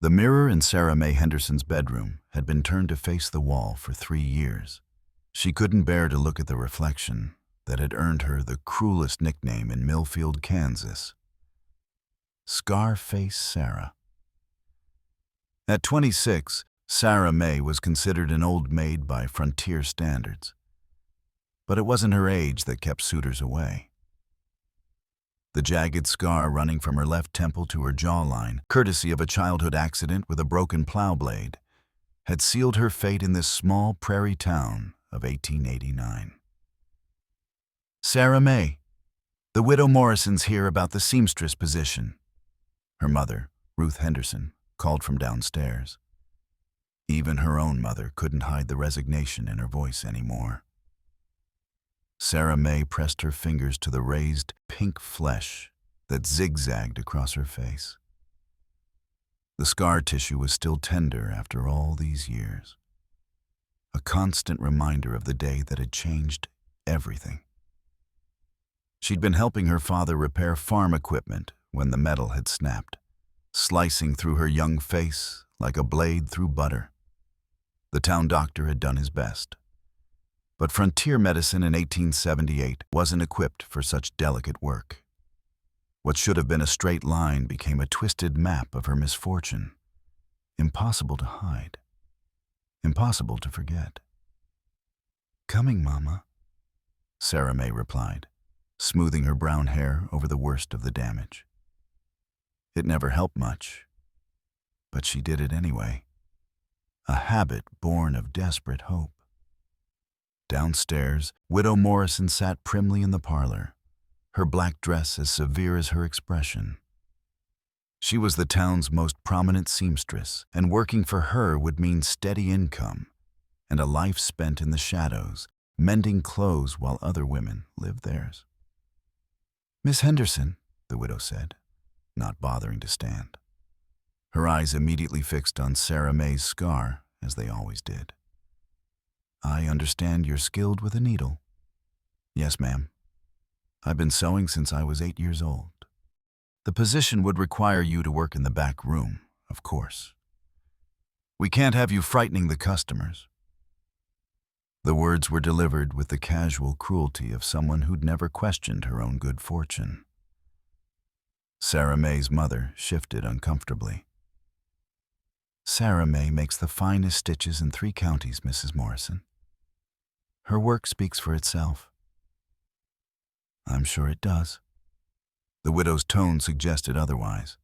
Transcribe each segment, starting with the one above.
The mirror in Sarah Mae Henderson's bedroom had been turned to face the wall for 3 years. She couldn't bear to look at the reflection that had earned her the cruelest nickname in Millfield, Kansas, Scarface Sarah. At 26, Sarah Mae was considered an old maid by frontier standards. But it wasn't her age that kept suitors away. The jagged scar running from her left temple to her jawline, courtesy of a childhood accident with a broken plow blade, had sealed her fate in this small prairie town of 1889. "Sarah Mae, the widow Morrison's here about the seamstress position," her mother, Ruth Henderson, called from downstairs. Even her own mother couldn't hide the resignation in her voice anymore. Sarah Mae pressed her fingers to the raised, pink flesh that zigzagged across her face. The scar tissue was still tender after all these years, a constant reminder of the day that had changed everything. She'd been helping her father repair farm equipment when the metal had snapped, slicing through her young face like a blade through butter. The town doctor had done his best. But frontier medicine in 1878 wasn't equipped for such delicate work. What should have been a straight line became a twisted map of her misfortune. Impossible to hide. Impossible to forget. "Coming, Mama," Sarah Mae replied, smoothing her brown hair over the worst of the damage. It never helped much, but she did it anyway. A habit born of desperate hope. Downstairs, Widow Morrison sat primly in the parlor, her black dress as severe as her expression. She was the town's most prominent seamstress, and working for her would mean steady income and a life spent in the shadows, mending clothes while other women lived theirs. "Miss Henderson," the widow said, not bothering to stand. Her eyes immediately fixed on Sarah Mae's scar, as they always did. "I understand you're skilled with a needle." "Yes, ma'am. I've been sewing since I was 8 years old. The position would require you to work in the back room, of course. We can't have you frightening the customers." The words were delivered with the casual cruelty of someone who'd never questioned her own good fortune. Sarah Mae's mother shifted uncomfortably. "Sarah Mae makes the finest stitches in 3 counties, Mrs. Morrison. Her work speaks for itself." "I'm sure it does." The widow's tone suggested otherwise.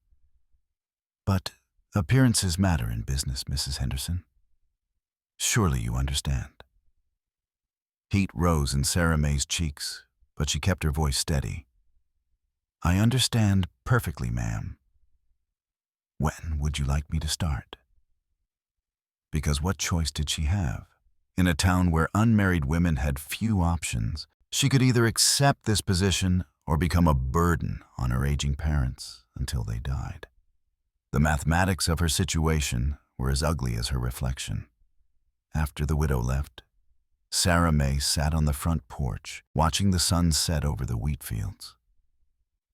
"But appearances matter in business, Mrs. Henderson. Surely you understand." Heat rose in Sarah Mae's cheeks, but she kept her voice steady. "I understand perfectly, ma'am. When would you like me to start?" Because what choice did she have? In a town where unmarried women had few options, she could either accept this position or become a burden on her aging parents until they died. The mathematics of her situation were as ugly as her reflection. After the widow left, Sarah Mae sat on the front porch, watching the sun set over the wheat fields.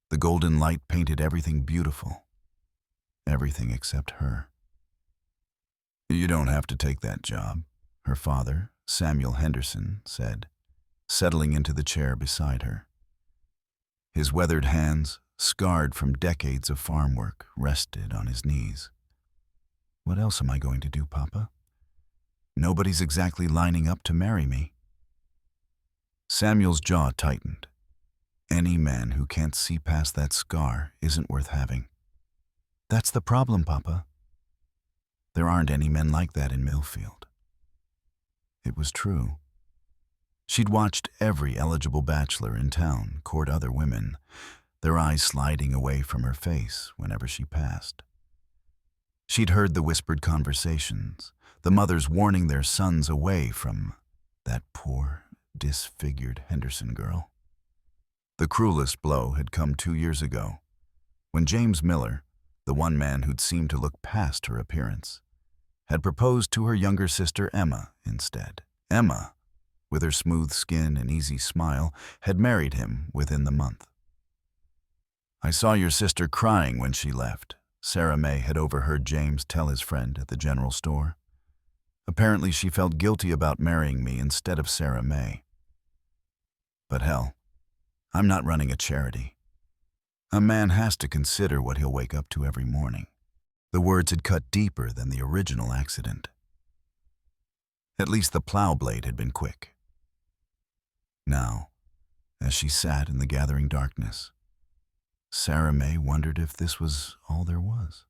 The golden light painted everything beautiful, everything except her. "You don't have to take that job," her father, Samuel Henderson, said, settling into the chair beside her. His weathered hands, scarred from decades of farm work, rested on his knees. "What else am I going to do, Papa? Nobody's exactly lining up to marry me." Samuel's jaw tightened. Any man who can't see past that scar isn't worth having. "That's the problem, Papa. There aren't any men like that in Millfield." It was true. She'd watched every eligible bachelor in town court other women, their eyes sliding away from her face whenever she passed. She'd heard the whispered conversations, the mothers warning their sons away from that poor, disfigured Henderson girl. The cruelest blow had come 2 years ago, when James Miller, the one man who'd seemed to look past her appearance, had proposed to her younger sister Emma instead. Emma, with her smooth skin and easy smile, had married him within the month. "I saw your sister crying when she left," Sarah May had overheard James tell his friend at the general store. Apparently, she felt guilty about marrying me instead of Sarah May. But hell, I'm not running a charity. A man has to consider what he'll wake up to every morning. The words had cut deeper than the original accident. At least the plow blade had been quick. Now, as she sat in the gathering darkness, Sarah May wondered if this was all there was.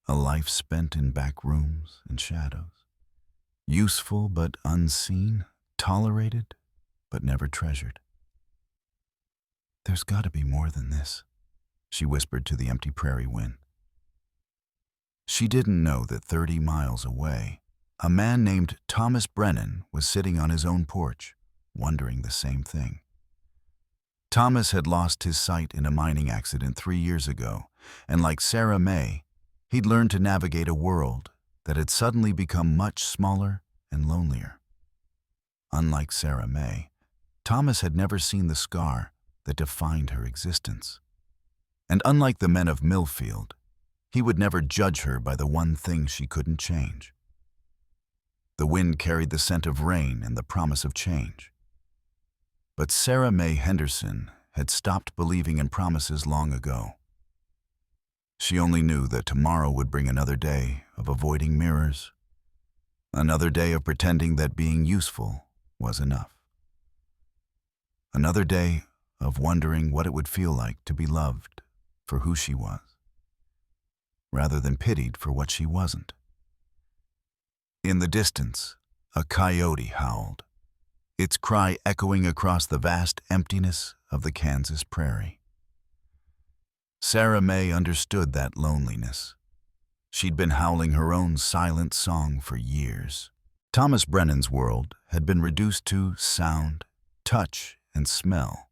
A life spent in back rooms and shadows. Useful but unseen, tolerated but never treasured. "There's got to be more than this," she whispered to the empty prairie wind. She didn't know that 30 miles away, a man named Thomas Brennan was sitting on his own porch, wondering the same thing. Thomas had lost his sight in a mining accident 3 years ago, and like Sarah May, he'd learned to navigate a world that had suddenly become much smaller and lonelier. Unlike Sarah May, Thomas had never seen the scar that defined her existence. And unlike the men of Millfield, he would never judge her by the one thing she couldn't change. The wind carried the scent of rain and the promise of change. But Sarah May Henderson had stopped believing in promises long ago. She only knew that tomorrow would bring another day of avoiding mirrors, another day of pretending that being useful was enough, another day of wondering what it would feel like to be loved for who she was, rather than pitied for what she wasn't. In the distance, a coyote howled, its cry echoing across the vast emptiness of the Kansas prairie. Sarah May understood that loneliness. She'd been howling her own silent song for years. Thomas Brennan's world had been reduced to sound, touch, and smell,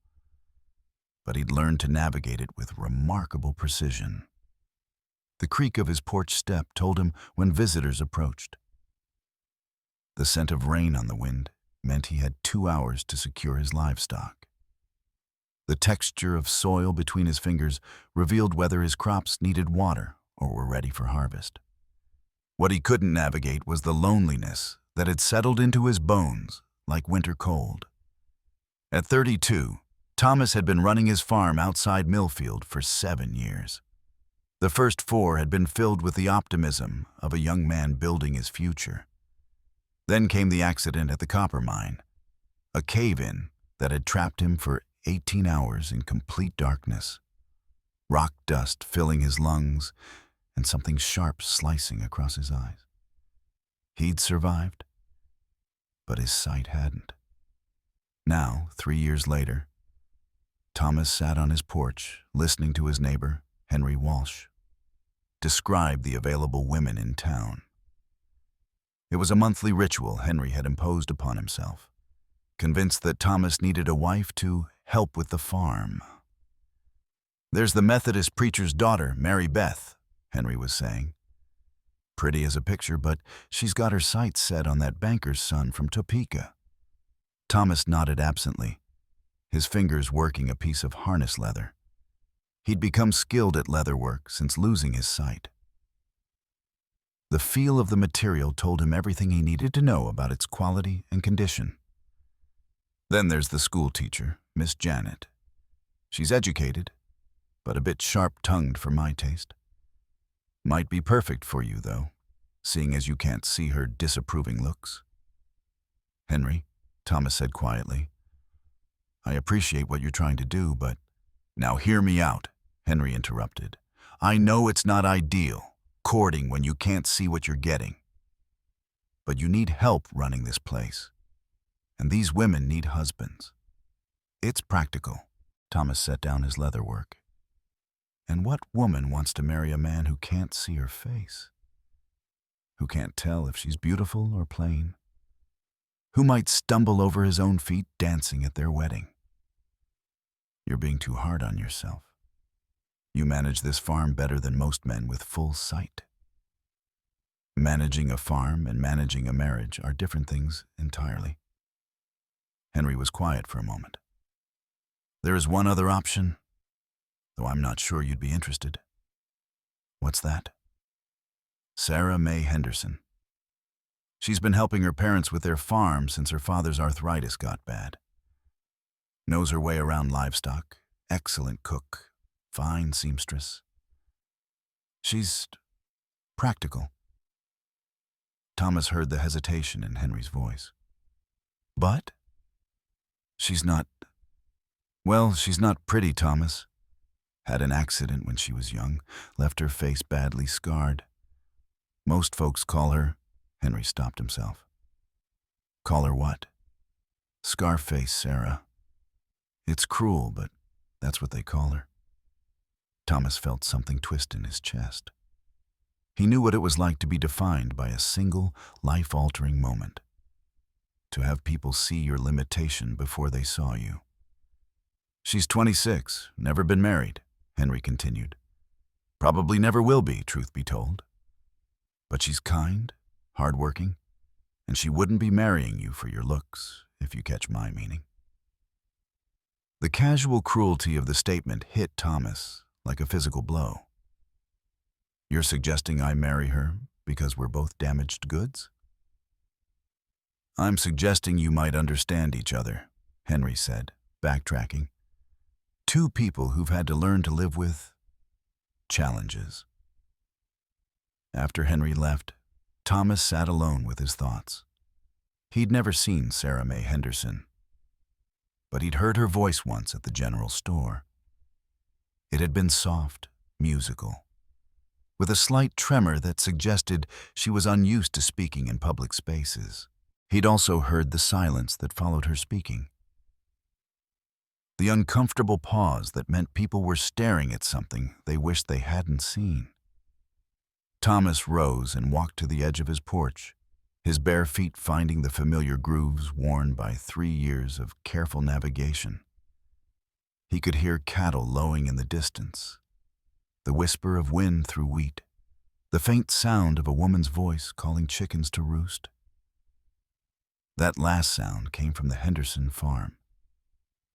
but he'd learned to navigate it with remarkable precision. The creak of his porch step told him when visitors approached. The scent of rain on the wind meant he had 2 hours to secure his livestock. The texture of soil between his fingers revealed whether his crops needed water or were ready for harvest. What he couldn't navigate was the loneliness that had settled into his bones like winter cold. At 32, Thomas had been running his farm outside Millfield for 7 years. The first 4 had been filled with the optimism of a young man building his future. Then came the accident at the copper mine, a cave-in that had trapped him for 18 hours in complete darkness, rock dust filling his lungs and something sharp slicing across his eyes. He'd survived, but his sight hadn't. Now, 3 years later, Thomas sat on his porch listening to his neighbor, Henry Walsh, describe the available women in town. It was a monthly ritual Henry had imposed upon himself, convinced that Thomas needed a wife to help with the farm. "There's the Methodist preacher's daughter, Mary Beth," Henry was saying. "Pretty as a picture, but she's got her sights set on that banker's son from Topeka." Thomas nodded absently, his fingers working a piece of harness leather. He'd become skilled at leather work since losing his sight. The feel of the material told him everything he needed to know about its quality and condition. Then there's the school teacher, Miss Janet. She's educated, but a bit sharp-tongued for my taste. Might be perfect for you, though, seeing as you can't see her disapproving looks. "Henry," Thomas said quietly, "I appreciate what you're trying to do, but—" "Now hear me out," Henry interrupted. "I know it's not ideal, courting when you can't see what you're getting. But you need help running this place. And these women need husbands. It's practical." Thomas set down his leather work. And what woman wants to marry a man who can't see her face? Who can't tell if she's beautiful or plain? Who might stumble over his own feet dancing at their wedding? You're being too hard on yourself. You manage this farm better than most men with full sight. Managing a farm and managing a marriage are different things entirely. Henry was quiet for a moment. "There is one other option, though I'm not sure you'd be interested." What's that? Sarah May Henderson. She's been helping her parents with their farm since her father's arthritis got bad. Knows her way around livestock, excellent cook, fine seamstress. She's practical. Thomas heard the hesitation in Henry's voice. But? She's not pretty, Thomas. Had an accident when she was young, left her face badly scarred. Most folks call her, Henry stopped himself. Call her what? Scarface Sarah. It's cruel, but that's what they call her. Thomas felt something twist in his chest. He knew what it was like to be defined by a single, life-altering moment. To have people see your limitation before they saw you. She's 26, never been married, Henry continued. Probably never will be, truth be told. But she's kind, hardworking, and she wouldn't be marrying you for your looks, if you catch my meaning. The casual cruelty of the statement hit Thomas like a physical blow. You're suggesting I marry her because we're both damaged goods? I'm suggesting you might understand each other, Henry said, backtracking. Two people who've had to learn to live with challenges. After Henry left, Thomas sat alone with his thoughts. He'd never seen Sarah May Henderson, but he'd heard her voice once at the general store. It had been soft, musical, with a slight tremor that suggested she was unused to speaking in public spaces. He'd also heard the silence that followed her speaking. The uncomfortable pause that meant people were staring at something they wished they hadn't seen. Thomas rose and walked to the edge of his porch, his bare feet finding the familiar grooves worn by 3 years of careful navigation. He could hear cattle lowing in the distance, the whisper of wind through wheat, the faint sound of a woman's voice calling chickens to roost. That last sound came from the Henderson farm,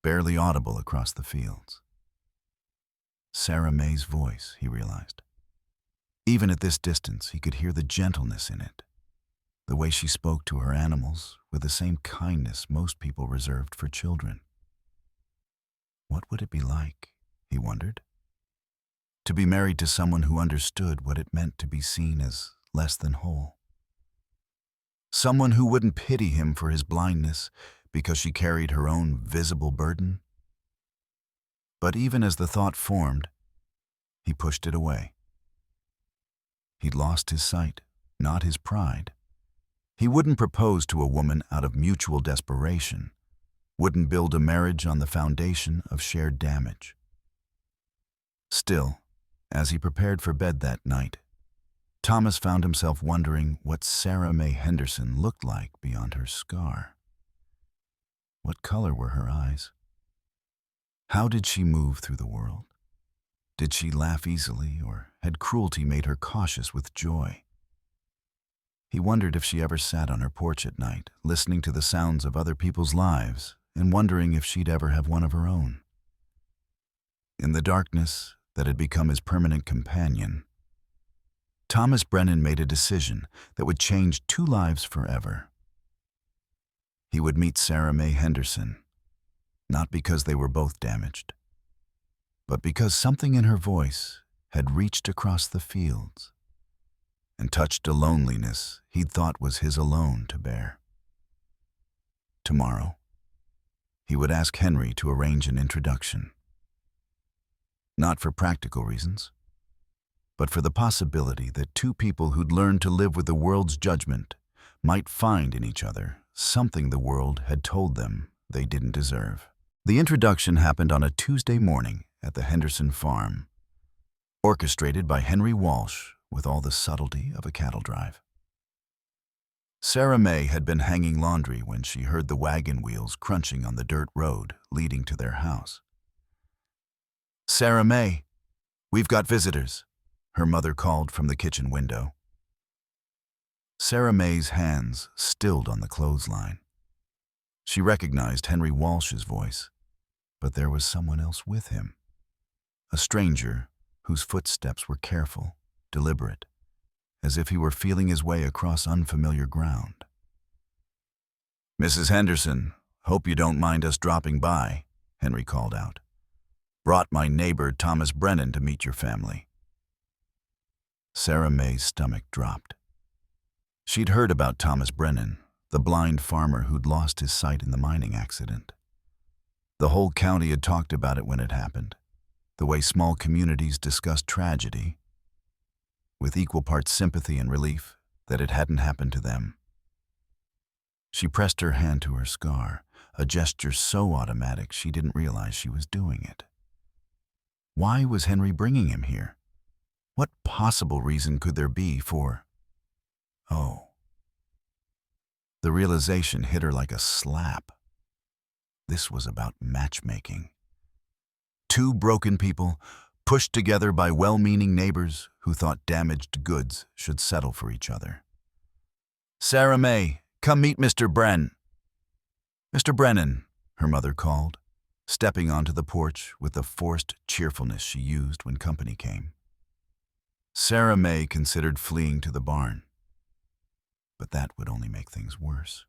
barely audible across the fields. Sarah May's voice, he realized. Even at this distance, he could hear the gentleness in it, the way she spoke to her animals with the same kindness most people reserved for children. What would it be like, he wondered, to be married to someone who understood what it meant to be seen as less than whole? Someone who wouldn't pity him for his blindness because she carried her own visible burden? But even as the thought formed, he pushed it away. He'd lost his sight, not his pride. He wouldn't propose to a woman out of mutual desperation, wouldn't build a marriage on the foundation of shared damage. Still, as he prepared for bed that night, Thomas found himself wondering what Sarah May Henderson looked like beyond her scar. What color were her eyes? How did she move through the world? Did she laugh easily, or had cruelty made her cautious with joy? He wondered if she ever sat on her porch at night, listening to the sounds of other people's lives, and wondering if she'd ever have one of her own. In the darkness that had become his permanent companion, Thomas Brennan made a decision that would change 2 lives forever. He would meet Sarah May Henderson, not because they were both damaged, but because something in her voice had reached across the fields and touched a loneliness he'd thought was his alone to bear. Tomorrow, he would ask Henry to arrange an introduction. Not for practical reasons, but for the possibility that 2 people who'd learned to live with the world's judgment might find in each other something the world had told them they didn't deserve. The introduction happened on a Tuesday morning at the Henderson farm, orchestrated by Henry Walsh with all the subtlety of a cattle drive. Sarah May had been hanging laundry when she heard the wagon wheels crunching on the dirt road leading to their house. "Sarah May, we've got visitors," her mother called from the kitchen window. Sarah May's hands stilled on the clothesline. She recognized Henry Walsh's voice, but there was someone else with him. A stranger whose footsteps were careful, deliberate, as if he were feeling his way across unfamiliar ground. "Mrs. Henderson, hope you don't mind us dropping by," Henry called out. "Brought my neighbor Thomas Brennan to meet your family." Sarah May's stomach dropped. She'd heard about Thomas Brennan, the blind farmer who'd lost his sight in the mining accident. The whole county had talked about it when it happened, the way small communities discussed tragedy, with equal parts sympathy and relief that it hadn't happened to them. She pressed her hand to her scar, a gesture so automatic she didn't realize she was doing it. Why was Henry bringing him here? What possible reason could there be for... Oh. The realization hit her like a slap. This was about matchmaking. Two broken people, pushed together by well-meaning neighbors who thought damaged goods should settle for each other. "Sarah May, come meet Mr. Brennan." "Mr. Brennan," her mother called, stepping onto the porch with the forced cheerfulness she used when company came. Sarah May considered fleeing to the barn, but that would only make things worse.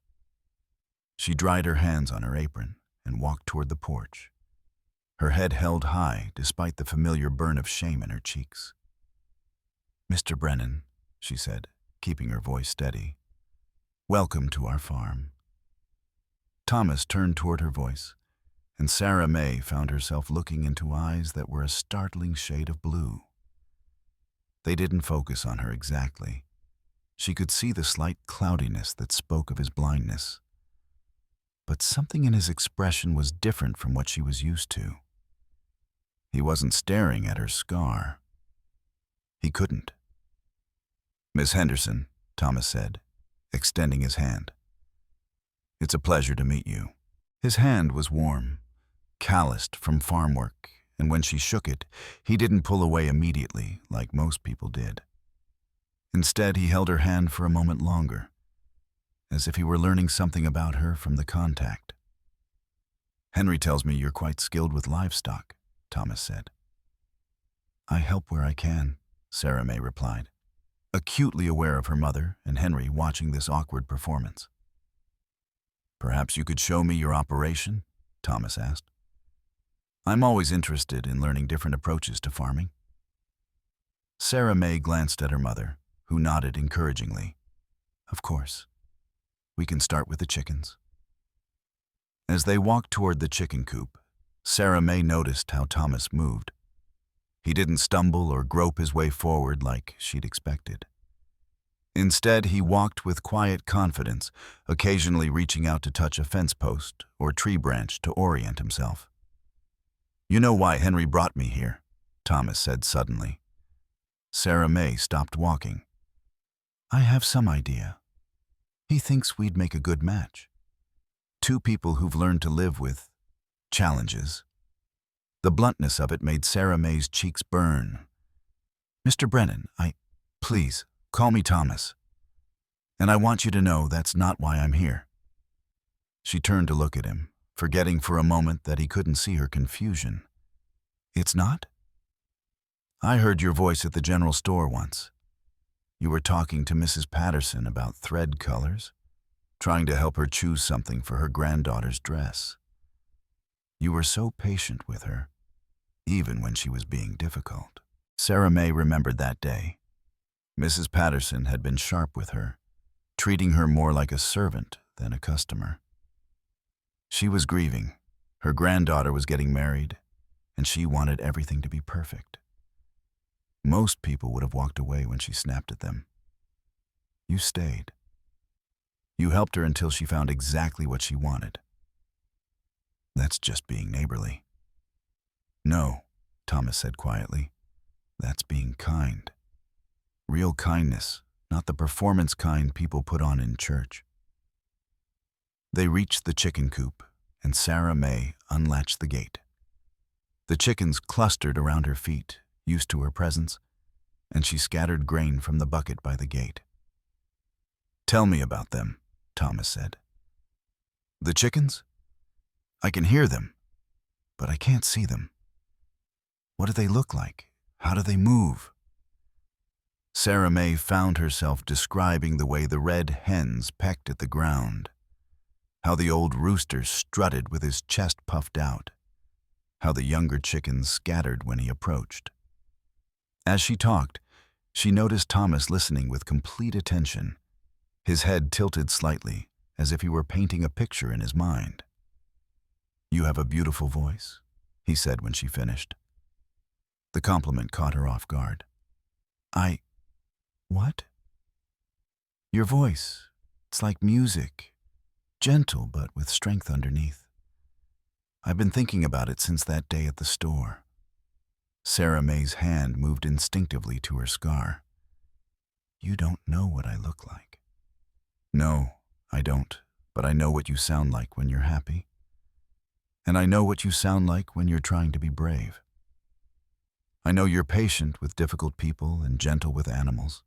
She dried her hands on her apron and walked toward the porch, her head held high despite the familiar burn of shame in her cheeks. "Mr. Brennan," she said, keeping her voice steady, "welcome to our farm." Thomas turned toward her voice, and Sarah May found herself looking into eyes that were a startling shade of blue. They didn't focus on her exactly. She could see the slight cloudiness that spoke of his blindness. But something in his expression was different from what she was used to. He wasn't staring at her scar. He couldn't. "Miss Henderson," Thomas said, extending his hand. "It's a pleasure to meet you." His hand was warm, calloused from farm work, and when she shook it, he didn't pull away immediately like most people did. Instead, he held her hand for a moment longer, as if he were learning something about her from the contact. "Henry tells me you're quite skilled with livestock," Thomas said. "I help where I can," Sarah May replied, acutely aware of her mother and Henry watching this awkward performance. "Perhaps you could show me your operation?" Thomas asked. "I'm always interested in learning different approaches to farming." Sarah May glanced at her mother, who nodded encouragingly. "Of course. We can start with the chickens." As they walked toward the chicken coop, Sarah May noticed how Thomas moved. He didn't stumble or grope his way forward like she'd expected. Instead, he walked with quiet confidence, occasionally reaching out to touch a fence post or tree branch to orient himself. "You know why Henry brought me here," Thomas said suddenly. Sarah May stopped walking. "I have some idea. He thinks we'd make a good match. Two people who've learned to live with challenges." The bluntness of it made Sarah May's cheeks burn. "Mr. Brennan, please, call me Thomas. And I want you to know that's not why I'm here." She turned to look at him, forgetting for a moment that he couldn't see her confusion. "It's not? I heard your voice at the general store once. You were talking to Mrs. Patterson about thread colors, trying to help her choose something for her granddaughter's dress. You were so patient with her, even when she was being difficult." Sarah May remembered that day. Mrs. Patterson had been sharp with her, treating her more like a servant than a customer. She was grieving. Her granddaughter was getting married, and she wanted everything to be perfect. Most people would have walked away when she snapped at them. You stayed. You helped her until she found exactly what she wanted. That's just being neighborly. "No," Thomas said quietly. "That's being kind. Real kindness, not the performance kind people put on in church." They reached the chicken coop, and Sarah May unlatched the gate. The chickens clustered around her feet, used to her presence, and she scattered grain from the bucket by the gate. "Tell me about them," Thomas said. "The chickens? I can hear them, but I can't see them. What do they look like? How do they move?" Sarah May found herself describing the way the red hens pecked at the ground, how the old rooster strutted with his chest puffed out, how the younger chickens scattered when he approached. As she talked, she noticed Thomas listening with complete attention, his head tilted slightly, as if he were painting a picture in his mind. "You have a beautiful voice," he said when she finished. The compliment caught her off guard. What? "Your voice. It's like music, gentle but with strength underneath. I've been thinking about it since that day at the store." Sarah May's hand moved instinctively to her scar. "You don't know what I look like." "No, I don't, but I know what you sound like when you're happy. And I know what you sound like when you're trying to be brave. I know you're patient with difficult people and gentle with animals.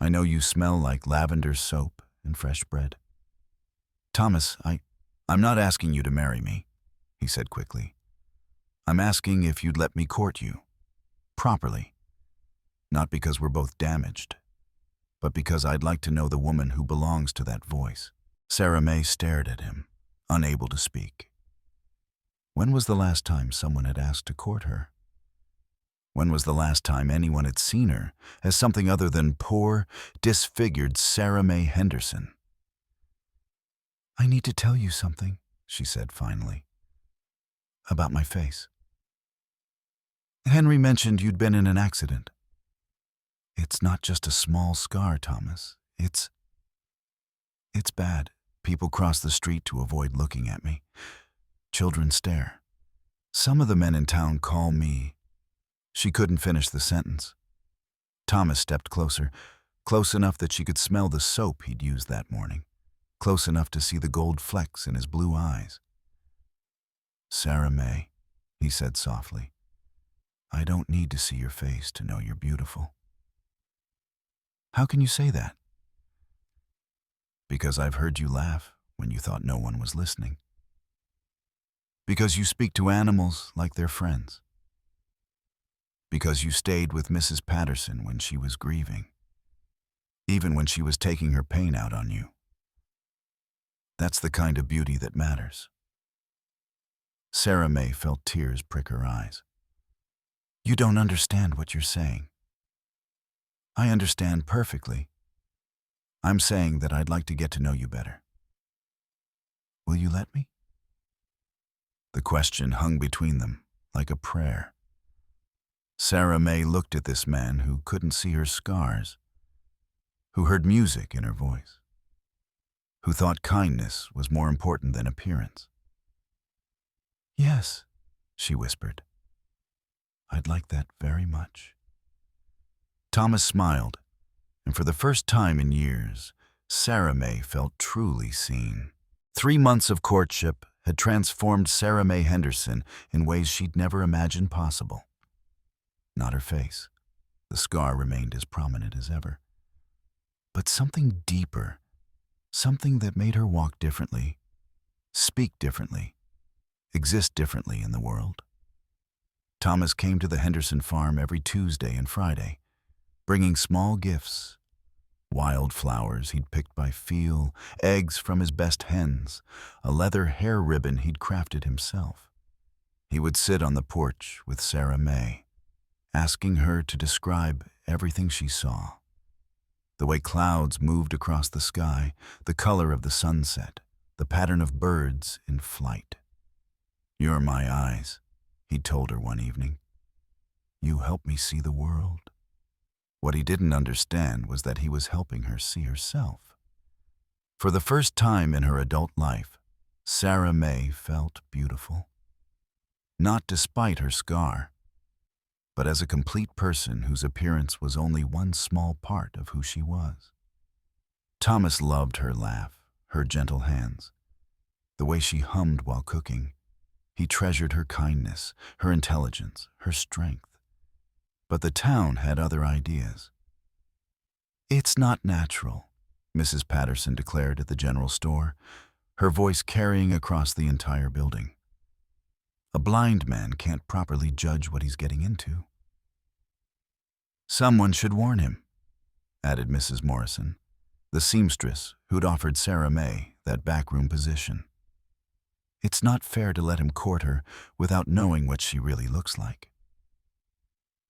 I know you smell like lavender soap and fresh bread." "Thomas, I'm not asking you to marry me," he said quickly. "I'm asking if you'd let me court you. Properly. Not because we're both damaged, but because I'd like to know the woman who belongs to that voice." Sarah May stared at him, unable to speak. When was the last time someone had asked to court her? When was the last time anyone had seen her as something other than poor, disfigured Sarah May Henderson? "I need to tell you something," she said finally. "About my face. Henry mentioned you'd been in an accident. It's not just a small scar, Thomas. It's bad. People cross the street to avoid looking at me. Children stare. Some of the men in town call me—" She couldn't finish the sentence. Thomas stepped closer, close enough that she could smell the soap he'd used that morning, close enough to see the gold flecks in his blue eyes. "Sarah May," he said softly, "I don't need to see your face to know you're beautiful." "How can you say that?" "Because I've heard you laugh when you thought no one was listening. Because you speak to animals like they're friends. Because you stayed with Mrs. Patterson when she was grieving, even when she was taking her pain out on you. That's the kind of beauty that matters." Sarah May felt tears prick her eyes. "You don't understand what you're saying." "I understand perfectly. I'm saying that I'd like to get to know you better. Will you let me?" The question hung between them like a prayer. Sarah May looked at this man who couldn't see her scars, who heard music in her voice, who thought kindness was more important than appearance. "Yes," she whispered. "I'd like that very much." Thomas smiled, and for the first time in years, Sarah May felt truly seen. 3 months of courtship had transformed Sarah May Henderson in ways she'd never imagined possible. Not her face. The scar remained as prominent as ever. But something deeper, something that made her walk differently, speak differently, exist differently in the world. Thomas came to the Henderson farm every Tuesday and Friday, bringing small gifts, wild flowers he'd picked by feel, eggs from his best hens, a leather hair ribbon he'd crafted himself. He would sit on the porch with Sarah May, asking her to describe everything she saw. The way clouds moved across the sky, the color of the sunset, the pattern of birds in flight. "You're my eyes," he told her one evening. "You help me see the world." What he didn't understand was that he was helping her see herself. For the first time in her adult life, Sarah May felt beautiful. Not despite her scar, but as a complete person whose appearance was only one small part of who she was. Thomas loved her laugh, her gentle hands, the way she hummed while cooking. He treasured her kindness, her intelligence, her strength. But the town had other ideas. "It's not natural," Mrs. Patterson declared at the general store, her voice carrying across the entire building. "A blind man can't properly judge what he's getting into." "Someone should warn him," added Mrs. Morrison, the seamstress who'd offered Sarah May that backroom position. It's not fair to let him court her without knowing what she really looks like.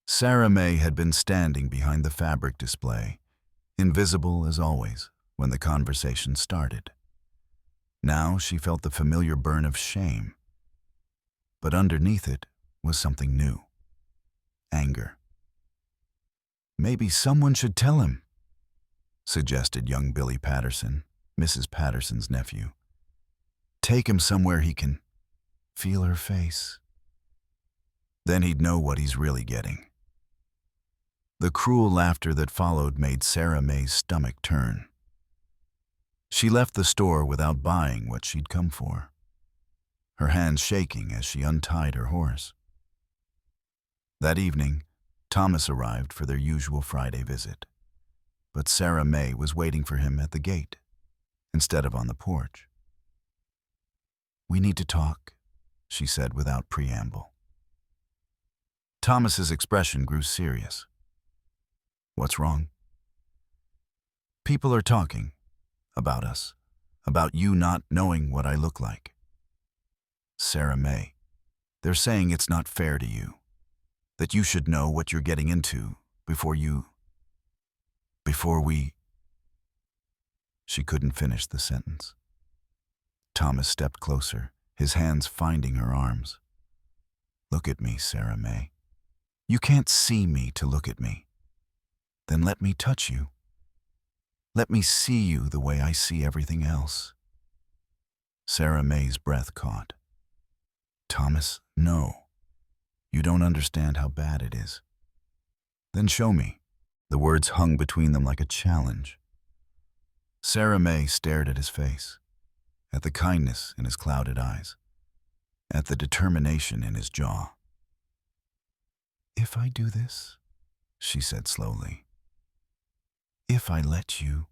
Sarah May had been standing behind the fabric display, invisible as always, when the conversation started. Now she felt the familiar burn of shame, but underneath it was something new. Anger. Maybe someone should tell him, suggested young Billy Patterson, Mrs. Patterson's nephew. Take him somewhere he can feel her face. Then he'd know what he's really getting. The cruel laughter that followed made Sarah May's stomach turn. She left the store without buying what she'd come for, her hands shaking as she untied her horse. That evening, Thomas arrived for their usual Friday visit, but Sarah May was waiting for him at the gate instead of on the porch. "We need to talk," she said without preamble. Thomas's expression grew serious. "What's wrong?" "People are talking about us, about you not knowing what I look like." "Sarah May, they're saying it's not fair to you, that you should know what you're getting into before we..." She couldn't finish the sentence. Thomas stepped closer, his hands finding her arms. "Look at me, Sarah May. You can't see me to look at me. Then let me touch you. Let me see you the way I see everything else." Sarah May's breath caught. "Thomas, no. You don't understand how bad it is." "Then show me." The words hung between them like a challenge. Sarah May stared at his face, at the kindness in his clouded eyes, at the determination in his jaw. "If I do this," she said slowly, "if I let you,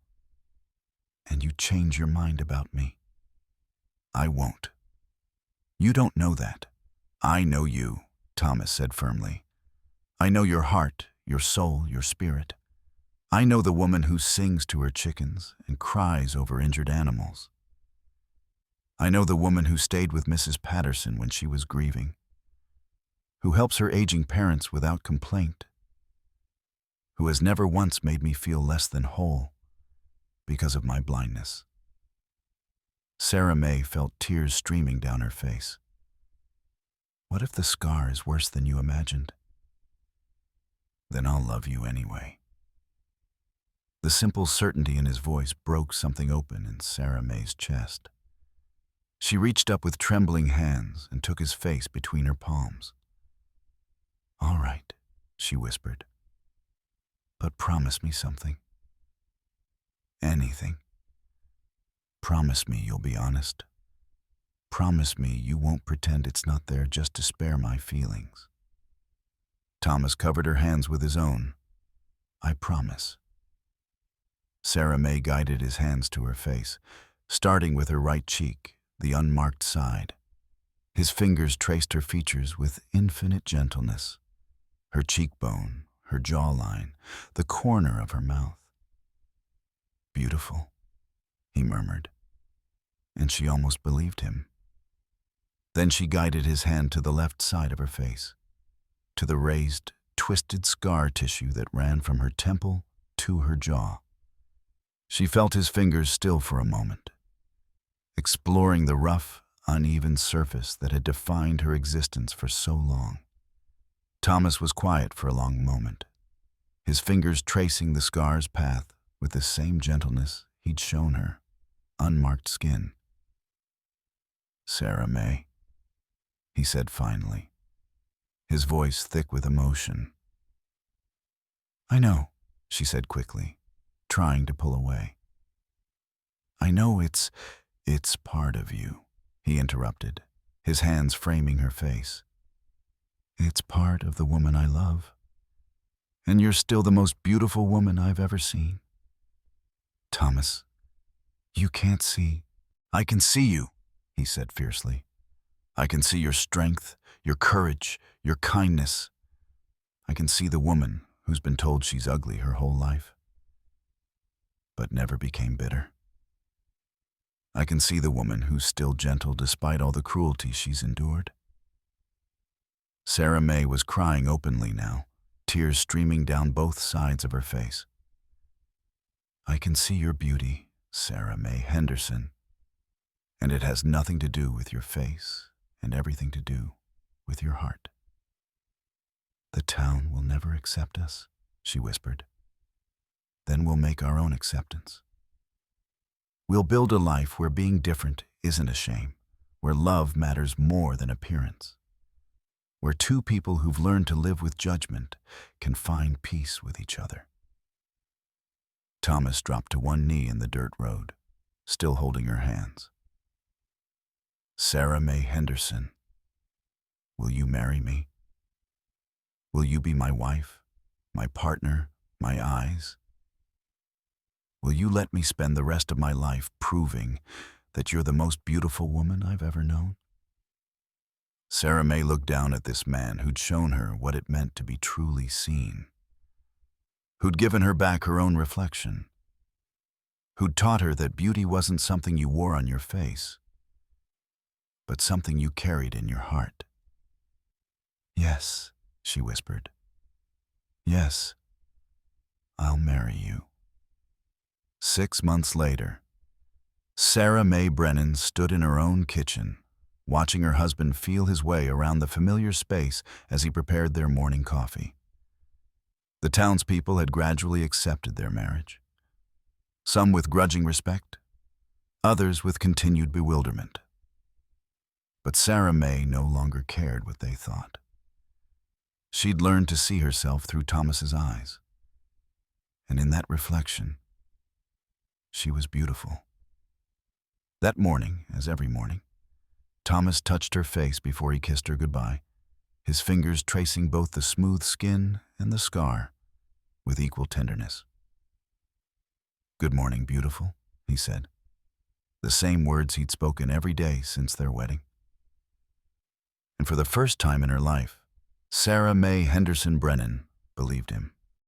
and you change your mind about me, I won't. You don't know that. I know you," Thomas said firmly. "I know your heart, your soul, your spirit. I know the woman who sings to her chickens and cries over injured animals. I know the woman who stayed with Mrs. Patterson when she was grieving, who helps her aging parents without complaint, who has never once made me feel less than whole because of my blindness." Sarah May felt tears streaming down her face. "What if the scar is worse than you imagined?" "Then I'll love you anyway." The simple certainty in his voice broke something open in Sarah May's chest. She reached up with trembling hands and took his face between her palms. "All right," she whispered. "But promise me something." "Anything. Promise me you'll be honest. Promise me you won't pretend it's not there just to spare my feelings." Thomas covered her hands with his own. "I promise." Sarah May guided his hands to her face, starting with her right cheek, the unmarked side. His fingers traced her features with infinite gentleness, her cheekbone, her jawline, the corner of her mouth. "Beautiful," he murmured, and she almost believed him. Then she guided his hand to the left side of her face, to the raised, twisted scar tissue that ran from her temple to her jaw. She felt his fingers still for a moment, exploring the rough, uneven surface that had defined her existence for so long. Thomas was quiet for a long moment, his fingers tracing the scar's path with the same gentleness he'd shown her, unmarked skin. "Sarah May," he said finally, his voice thick with emotion. "I know," she said quickly, trying to pull away. "I know it's part of you," he interrupted, his hands framing her face. "It's part of the woman I love. And you're still the most beautiful woman I've ever seen. Thomas, you can't see." "I can see you," he said fiercely. "I can see your strength, your courage, your kindness. I can see the woman who's been told she's ugly her whole life. but never became bitter. I can see the woman who's still gentle despite all the cruelty she's endured. Sarah May was crying openly now, tears streaming down both sides of her face. I can see your beauty, Sarah May Henderson, and it has nothing to do with your face and everything to do with your heart. The town will never accept us, she whispered. Then we'll make our own acceptance. We'll build a life where being different isn't a shame, where love matters more than appearance, where two people who've learned to live with judgment can find peace with each other. Thomas dropped to one knee in the dirt road, still holding her hands. Sarah May Henderson, will you marry me? Will you be my wife, my partner, my eyes? Will you let me spend the rest of my life proving that you're the most beautiful woman I've ever known? Sarah May looked down at this man who'd shown her what it meant to be truly seen, who'd given her back her own reflection, who'd taught her that beauty wasn't something you wore on your face, but something you carried in your heart. Yes, she whispered. Yes, I'll marry you. 6 months later, Sarah May Brennan stood in her own kitchen, watching her husband feel his way around the familiar space as he prepared their morning coffee. The townspeople had gradually accepted their marriage, some with grudging respect, others with continued bewilderment. But Sarah May no longer cared what they thought. She'd learned to see herself through Thomas's eyes, and in that reflection, she was beautiful. That morning, as every morning, Thomas touched her face before he kissed her goodbye, his fingers tracing both the smooth skin and the scar with equal tenderness. "Good morning, beautiful," he said, the same words he'd spoken every day since their wedding. And for the first time in her life, Sarah May Henderson Brennan believed him.